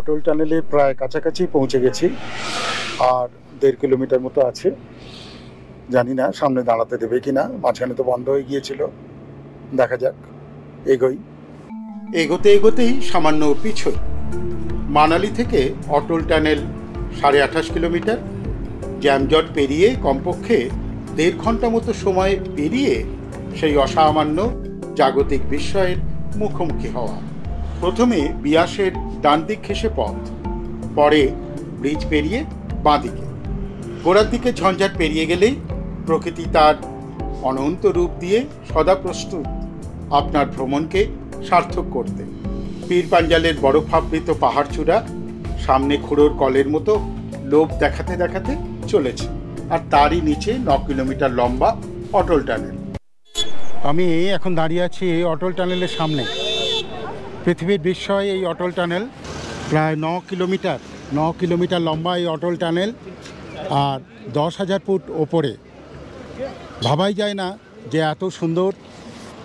অটল টানেলে প্রায় কাছাকাছি পৌঁছে গেছি, আর 1.5 কিলোমিটার মতো আছে। জানি না সামনে দাঁড়াতে দেবে কিনা, মাঝখানে তো বন্ধ হয়ে গিয়েছিল। দেখা যাক, এগোই। এগোতে এগোতেই সামান্য পিছল। মানালি থেকে অটল টানেল 28.5 কিলোমিটার। জ্যামজট পেরিয়ে কমপক্ষে 1.5 ঘন্টা মতো সময় পেরিয়ে সেই অসামান্য জাগতিক বিস্ময়ের মুখোমুখি হওয়া। প্রথমে বিয়াসের ডান দিক ঘেঁষে পথ, পরে ব্রিজ পেরিয়ে বাঁদিকে। গোড়ার দিকে ঝঞ্ঝাট পেরিয়ে গেলেই প্রকৃতি তার অনন্ত রূপ দিয়ে সদা প্রস্তুত আপনার ভ্রমণকে সার্থক করতে। পীর পাঞ্জালের বরফাবৃত পাহাড়চূড়া সামনে খুঁড়োর কলের মতো লোভ দেখাতে দেখাতে চলেছে, আর তারই নিচে 9 কিলোমিটার লম্বা অটল টানেল। আমি এখন দাঁড়িয়ে আছি অটল টানেলের সামনে। পৃথিবীর বিস্ময় এই অটল টানেল। প্রায় 9 কিলোমিটার লম্বা এই অটল টানেল, আর 10,000 ফুট ওপরে। ভাবাই যায় না যে এত সুন্দর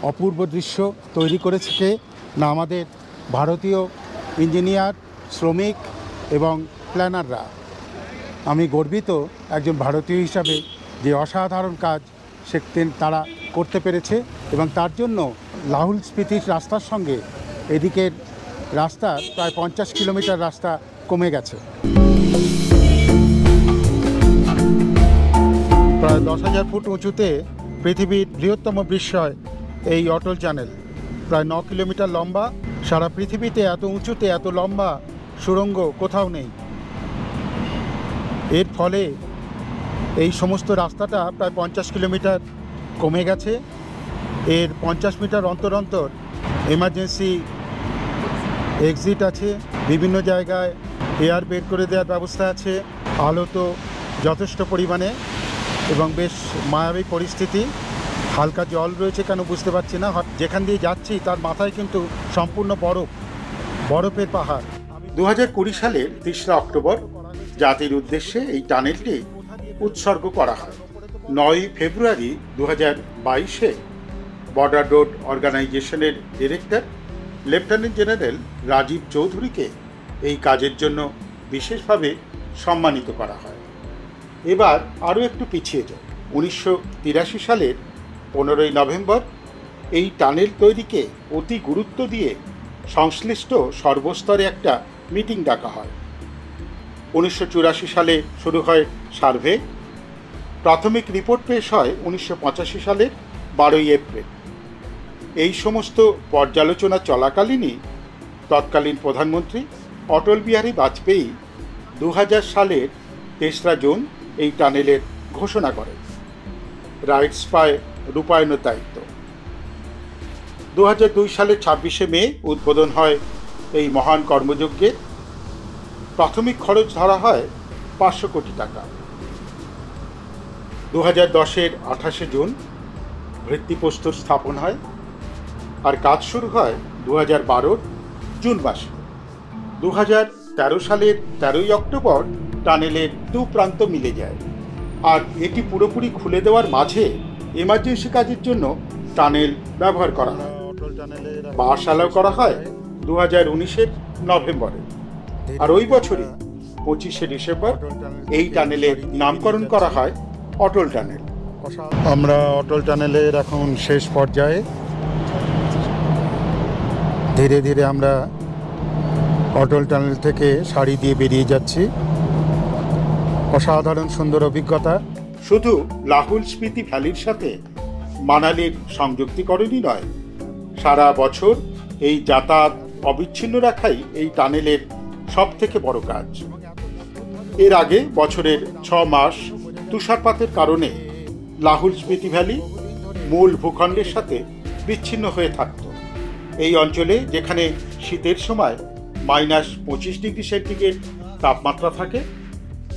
অপূর্ব দৃশ্য তৈরি করেছে কে না আমাদের ভারতীয় ইঞ্জিনিয়ার, শ্রমিক এবং প্ল্যানাররা। আমি গর্বিত একজন ভারতীয় হিসাবে যে অসাধারণ কাজ তারা করতে পেরেছে, এবং তার জন্য লাহুল স্পিতির রাস্তার সঙ্গে এদিকের রাস্তার প্রায় 50 কিলোমিটার রাস্তা কমে গেছে। প্রায় 10,000 ফুট উঁচুতে পৃথিবীর বৃহত্তম বিস্ময় এই অটল টানেল। প্রায় 9 কিলোমিটার লম্বা। সারা পৃথিবীতে এত উঁচুতে এত লম্বা সুড়ঙ্গ কোথাও নেই। এর ফলে এই সমস্ত রাস্তাটা প্রায় 50 কিলোমিটার কমে গেছে। এর 50 মিটার অন্তর অন্তর এমার্জেন্সি এক্সিট আছে, বিভিন্ন জায়গায় এয়ার বের করে দেওয়ার ব্যবস্থা আছে, আলো তো যথেষ্ট পরিমাণে, এবং বেশ মায়াবী পরিস্থিতি। হালকা জল রয়েছে কেন বুঝতে পারছি না। যেখান দিয়ে যাচ্ছি তার মাথায় কিন্তু সম্পূর্ণ বরফের পাহাড়। 2020 সালের 3 অক্টোবর জাতির উদ্দেশ্যে এই টানেলটি উৎসর্গ করা হয়। 9 ফেব্রুয়ারি 2022-এ বর্ডার রোড অর্গানাইজেশনের ডিরেক্টর লেফটেন্যান্ট জেনারেল রাজীব চৌধুরীকে এই কাজের জন্য বিশেষভাবে সম্মানিত করা হয়। এবার আরও একটু পিছিয়ে যায়। 1983 সালের 15ই নভেম্বর এই টানেল তৈরিকে অতি গুরুত্ব দিয়ে সংশ্লিষ্ট সর্বস্তরে একটা মিটিং ডাকা হয়। 1984 সালে শুরু হয় সার্ভে। প্রাথমিক রিপোর্ট পেশ হয় 1985 সালের 12ই এপ্রিল। এই সমস্ত পর্যালোচনা চলাকালীনই তৎকালীন প্রধানমন্ত্রী অটল বিহারী বাজপেয়ী 2000 সালের 3রা জুন এই টানেলের ঘোষণা করেন। রাইটস পায় রূপায়ণের দায়িত্ব। 2002 সালের 26শে মে উদ্বোধন হয় এই মহান কর্মযজ্ঞের। প্রাথমিক খরচ ধরা হয় 500 কোটি টাকা। 2010-এর 28শে জুন ভিত্তিপ্রস্তর স্থাপন হয়, আর কাজ শুরু হয় 2012-র জুন মাসে। 2013 সালের 13ই অক্টোবর টানেলের দু প্রান্ত মিলে যায়, আর এটি পুরোপুরি খুলে দেওয়ার মাঝে এমার্জেন্সি কাজের জন্য টানেল ব্যবহার করা হয়। বাস অ্যালাউ করা হয় 2019-এর নভেম্বরে, আর ওই বছরই 25শে ডিসেম্বর এই টানেলের নামকরণ করা হয় অটল টানেল। আমরা অটল টানেলের এখন শেষ পর্যায়ে। ধীরে ধীরে আমরা অটল টানেল থেকে সারি দিয়ে বেরিয়ে যাচ্ছি। অসাধারণ সুন্দর অভিজ্ঞতা। শুধু লাহুল স্পিতি ভ্যালির সাথে মানালির সংযুক্তিকরণই নয়, সারা বছর এই যাতায়াত অবিচ্ছিন্ন রাখাই এই টানেলের সব থেকে বড় কাজ। এর আগে বছরের 6 মাস তুষারপাতের কারণে লাহুল স্পিতি ভ্যালি মূল ভূখণ্ডের সাথে বিচ্ছিন্ন হয়ে থাকত। এই অঞ্চলে যেখানে শীতের সময় -25 ডিগ্রি সেন্টিগ্রেড তাপমাত্রা থাকে,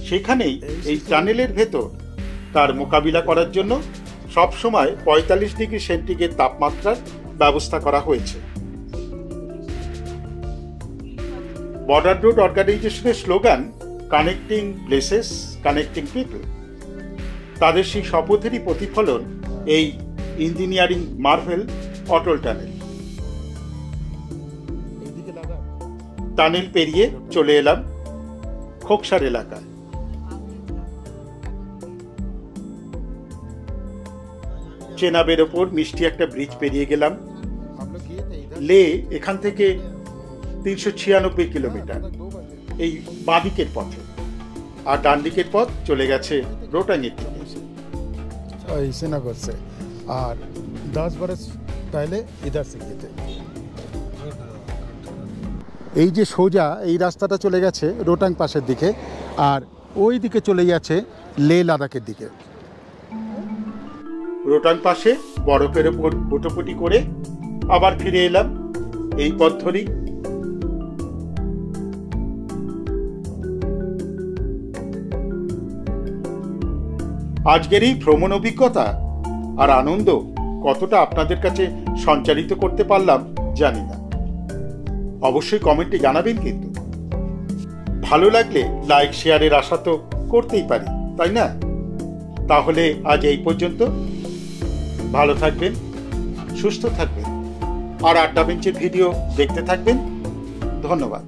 সেখানেই এই টানেলের ভেতর তার মোকাবিলা করার জন্য সবসময় 45 ডিগ্রি সেন্টিগ্রেড তাপমাত্রার ব্যবস্থা করা হয়েছে। বর্ডার রোড অর্গানাইজেশনের slogan connecting places, connecting people. তাদের সেই শপথেরই প্রতিফলন এই ইঞ্জিনিয়ারিং মার্ভেল অটল টানেল। টানেল পেরিয়ে চলে এলাম খোকসার এলাকায়। চেনাবের ওপর মিষ্টি একটা ব্রিজ পেরিয়ে গেলাম। লে এখান থেকে 396 কিলোমিটার এই বাঁদিকের পথে, আর ডান দিকের পথ চলে গেছে রোটাংয়ের দিকে। श्रीनगर से और 10 बरस पहले इधर से किए थे। এই যে সোজা এই রাস্তাটা চলে গেছে রোটাং পাশের দিকে, আর ওই দিকে চলে যাচ্ছে লে লাদাখের দিকে। রোটাং পাশে বরফের ওপর হুটোপুটি করে আবার ফিরে এলাম এই পথ ধরেই। আজকের এই ভ্রমণ অভিজ্ঞতা আর আনন্দ কতটা আপনাদের কাছে সঞ্চারিত করতে পারলাম জানি না, অবশ্যই কমেন্টে জানাবেন। কিন্তু ভালো লাগলে লাইক শেয়ারের আশা তো করতেই পারি, তাই না? তাহলে আজ এই পর্যন্ত। ভালো থাকবেন, সুস্থ থাকবেন, আর আড্ডা বেঞ্চের ভিডিও দেখতে থাকবেন। ধন্যবাদ।